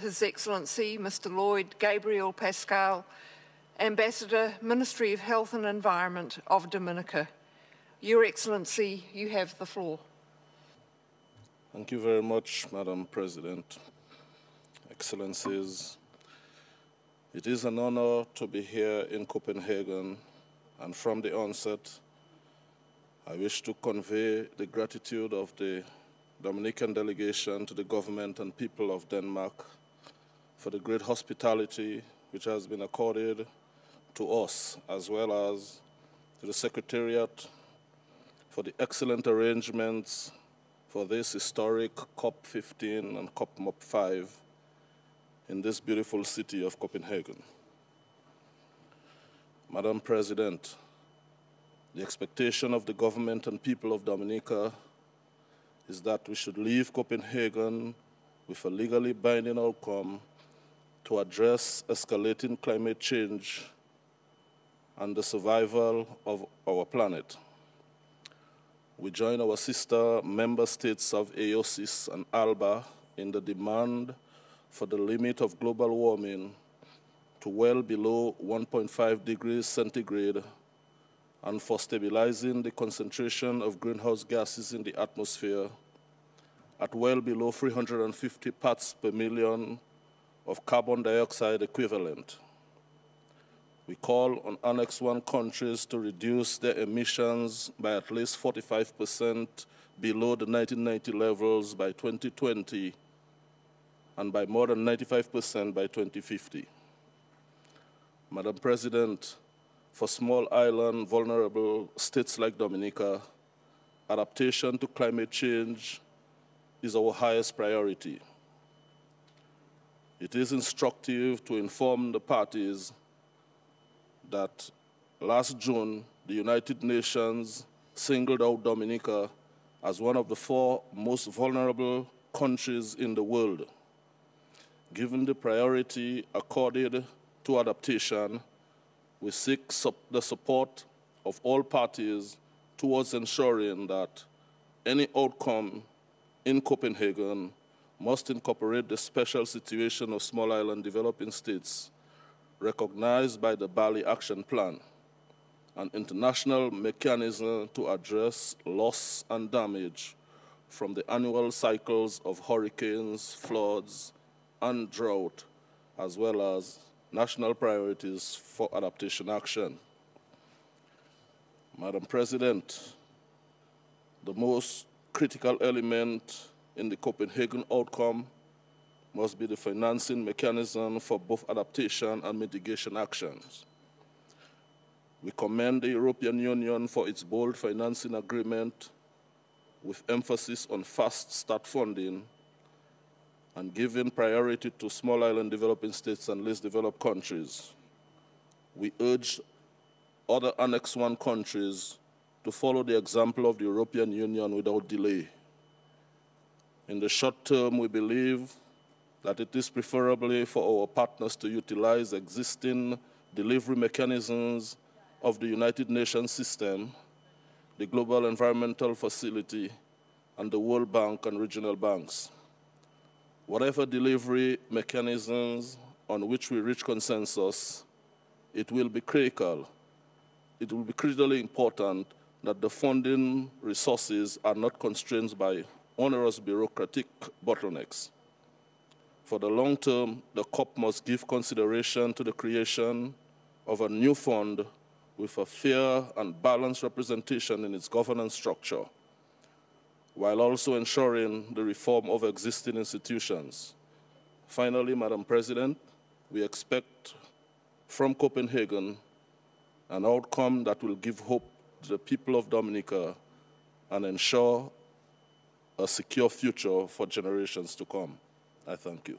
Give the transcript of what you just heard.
His Excellency Mr. Lloyd Gabriel Pascal, Ambassador, Ministry of Health and Environment of Dominica. Your Excellency, you have the floor. Thank you very much, Madam President. Excellencies, it is an honor to be here in Copenhagen, and from the onset, I wish to convey the gratitude of the Dominican delegation to the government and people of Denmark for the great hospitality which has been accorded to us, as well as to the Secretariat for the excellent arrangements for this historic COP15 and COP15 in this beautiful city of Copenhagen. Madam President, the expectation of the government and people of Dominica is that we should leave Copenhagen with a legally binding outcome to address escalating climate change and the survival of our planet. We join our sister member states of AOSIS and ALBA in the demand for the limit of global warming to well below 1.5 degrees centigrade and for stabilizing the concentration of greenhouse gases in the atmosphere at well below 350 parts per million of carbon dioxide equivalent. We call on Annex 1 countries to reduce their emissions by at least 45% below the 1990 levels by 2020 and by more than 95% by 2050. Madam President, for small island vulnerable states like Dominica, adaptation to climate change is our highest priority. It is instructive to inform the parties that last June, the United Nations singled out Dominica as one of the 4 most vulnerable countries in the world. Given the priority accorded to adaptation, we seek the support of all parties towards ensuring that any outcome in Copenhagen must incorporate the special situation of small island developing states recognized by the Bali Action Plan, an international mechanism to address loss and damage from the annual cycles of hurricanes, floods, and drought, as well as national priorities for adaptation action. Madam President, the most critical element in the Copenhagen outcome must be the financing mechanism for both adaptation and mitigation actions. We commend the European Union for its bold financing agreement with emphasis on fast start funding and giving priority to small island developing states and least developed countries. We urge other Annex 1 countries to follow the example of the European Union without delay. In the short term, we believe that it is preferable for our partners to utilize existing delivery mechanisms of the United Nations system, the Global Environmental Facility, and the World Bank and regional banks. Whatever delivery mechanisms on which we reach consensus, it will be critical. It will be critically important that the funding resources are not constrained by onerous bureaucratic bottlenecks. For the long term, the COP must give consideration to the creation of a new fund with a fair and balanced representation in its governance structure, while also ensuring the reform of existing institutions. Finally, Madam President, we expect from Copenhagen an outcome that will give hope to the people of Dominica and ensure a secure future for generations to come. I thank you.